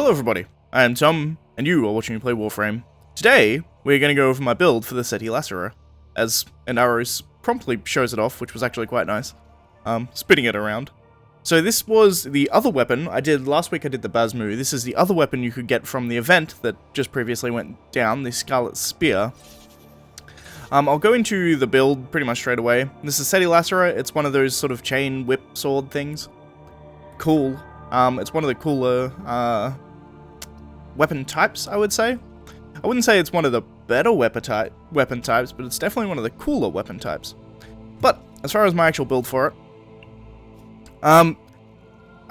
Hello everybody, I am Tom, and you are watching me play Warframe. Today, we're going to go over my build for the Ceti Lacera, as an arrows promptly shows it off, which was actually quite nice. Spinning it around. So this was the other weapon. Last week I did the Bazmoo. This is the other weapon you could get from the event that just previously went down, the Scarlet Spear. I'll go into the build pretty much straight away. This is Ceti Lacera. It's one of those sort of chain whip sword things. Cool. It's one of the cooler weapon types, I would say. I wouldn't say it's one of the better weapon types, but it's definitely one of the cooler weapon types. But as far as my actual build for it, I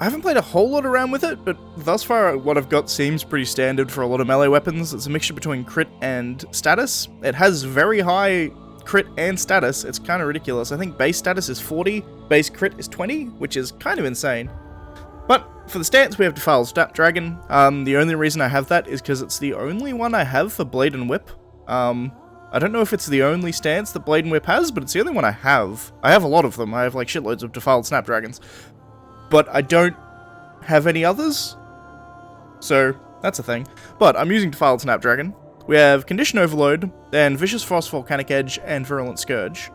haven't played a whole lot around with it, but thus far what I've got seems pretty standard for a lot of melee weapons. It's a mixture between crit and status. It has very high crit and status. It's kind of ridiculous. I think base status is 40, base crit is 20, which is kind of insane. But for the stance, we have Defiled Snapdragon. The only reason I have that is because it's the only one I have for Blade and Whip. I don't know if it's the only stance that Blade and Whip has, but it's the only one I have. I have a lot of them. I have like shitloads of Defiled Snapdragons. But I don't have any others. So, that's a thing. But I'm using Defiled Snapdragon. We have Condition Overload, then Vicious Frost, Volcanic Edge, and Virulent Scourge.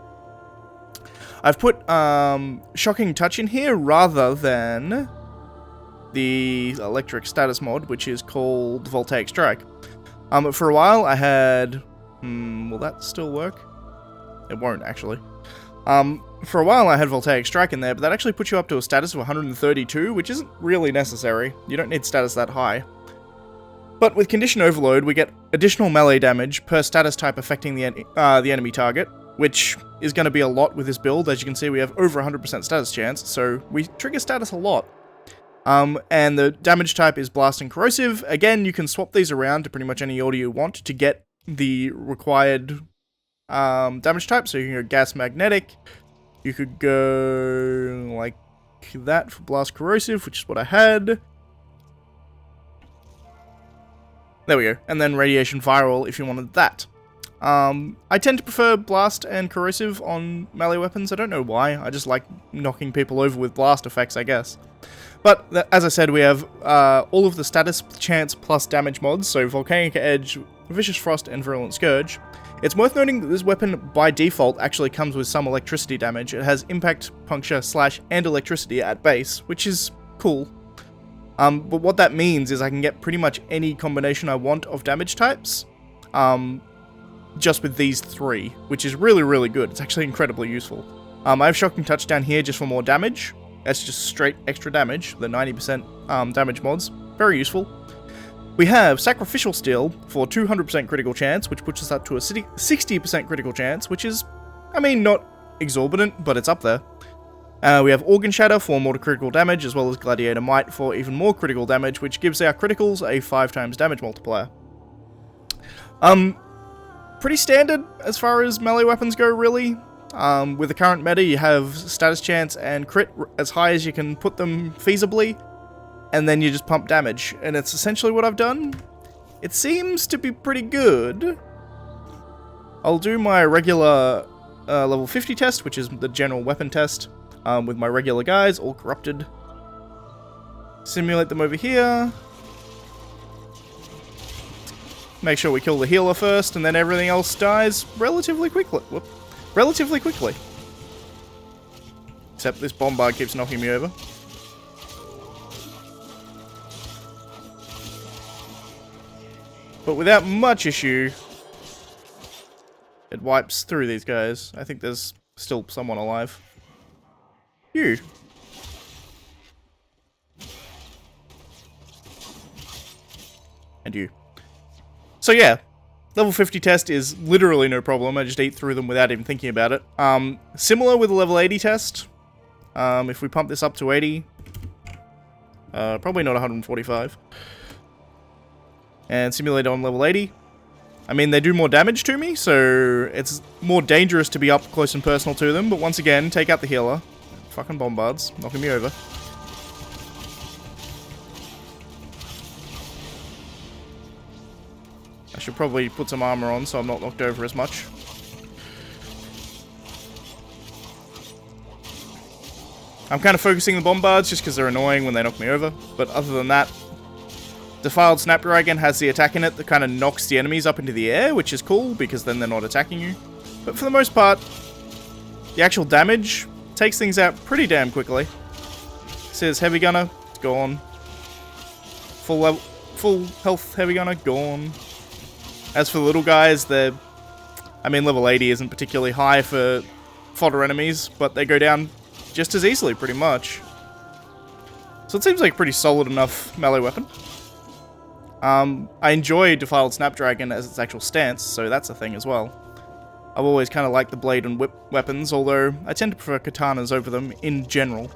I've put Shocking Touch in here rather than the electric status mod, which is called Voltaic Strike. For a while I had... will that still work? It won't, actually. For a while I had Voltaic Strike in there, but that actually puts you up to a status of 132, which isn't really necessary. You don't need status that high. But with Condition Overload, we get additional melee damage per status type affecting the enemy target, which is going to be a lot with this build. As you can see, we have over 100% status chance, so we trigger status a lot. And the damage type is Blast and Corrosive. Again, you can swap these around to pretty much any order you want to get the required damage type. So you can go Gas Magnetic, you could go like that for Blast Corrosive, which is what I had. There we go. And then Radiation Viral if you wanted that. I tend to prefer Blast and Corrosive on melee weapons. I don't know why. I just like knocking people over with blast effects, I guess. But, as I said, we have all of the status, chance, plus damage mods, so Volcanic Edge, Vicious Frost, and Virulent Scourge. It's worth noting that this weapon, by default, actually comes with some electricity damage. It has Impact, Puncture, Slash, and Electricity at base, which is cool. But what that means is I can get pretty much any combination I want of damage types, just with these three, which is really, really good. It's actually incredibly useful. I have Shocking Touch down here just for more damage. That's just straight extra damage, the 90% damage mods. Very useful. We have Sacrificial Steel for 200% critical chance, which puts us up to a 60% critical chance, which is, I mean, not exorbitant, but it's up there. We have Organ Shatter for more critical damage, as well as Gladiator Might for even more critical damage, which gives our criticals a 5 times damage multiplier. Pretty standard as far as melee weapons go, really. With the current meta, you have status chance and crit as high as you can put them feasibly, and then you just pump damage, and it's essentially what I've done. It seems to be pretty good. I'll do my regular level 50 test, which is the general weapon test, with my regular guys, all corrupted. Simulate them over here. Make sure we kill the healer first, and then everything else dies relatively quickly. Whoop. Relatively quickly. Except this bombard keeps knocking me over. But without much issue, it wipes through these guys. I think there's still someone alive. You. And you. So yeah. Level 50 test is literally no problem. I just eat through them without even thinking about it. Similar with the level 80 test. If we pump this up to 80. Probably not 145. And simulate on level 80. I mean, they do more damage to me, so it's more dangerous to be up close and personal to them. But once again, take out the healer. Fucking bombards, knocking me over. I should probably put some armor on so I'm not knocked over as much. I'm kind of focusing the bombards just because they're annoying when they knock me over, but other than that, Defiled Snapdragon has the attack in it that kind of knocks the enemies up into the air, which is cool, because then they're not attacking you. But for the most part, the actual damage takes things out pretty damn quickly. It says Heavy Gunner, it's gone. Full health Heavy Gunner, gone. As for the little guys, level 80 isn't particularly high for fodder enemies, but they go down just as easily, pretty much. So it seems like a pretty solid enough melee weapon. I enjoy Defiled Snapdragon as its actual stance, so that's a thing as well. I've always kind of liked the blade and whip weapons, although I tend to prefer katanas over them in general.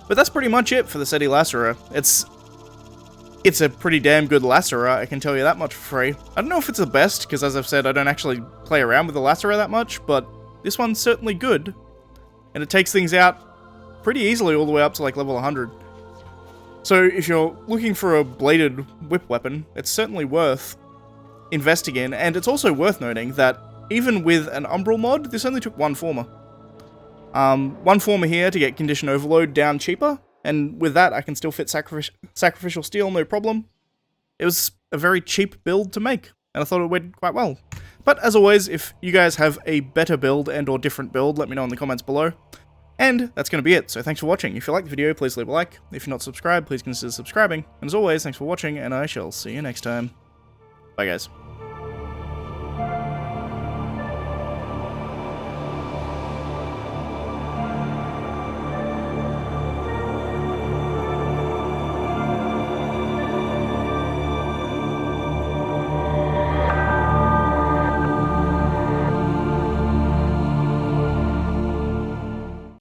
But that's pretty much it for the Ceti Lacera. It's a pretty damn good Lacera, I can tell you that much for free. I don't know if it's the best, because as I've said, I don't actually play around with the Lacera that much, but this one's certainly good. And it takes things out pretty easily all the way up to like level 100. So if you're looking for a bladed whip weapon, it's certainly worth investing in, and it's also worth noting that even with an Umbral mod, this only took one former. One former here to get Condition Overload down cheaper, and with that I can still fit Sacrificial Steel no problem. It was a very cheap build to make, and I thought it went quite well. But as always, if you guys have a better build and or different build, let me know in the comments below. And that's going to be it, so thanks for watching. If you liked the video, please leave a like. If you're not subscribed, please consider subscribing. And as always, thanks for watching, and I shall see you next time. Bye guys.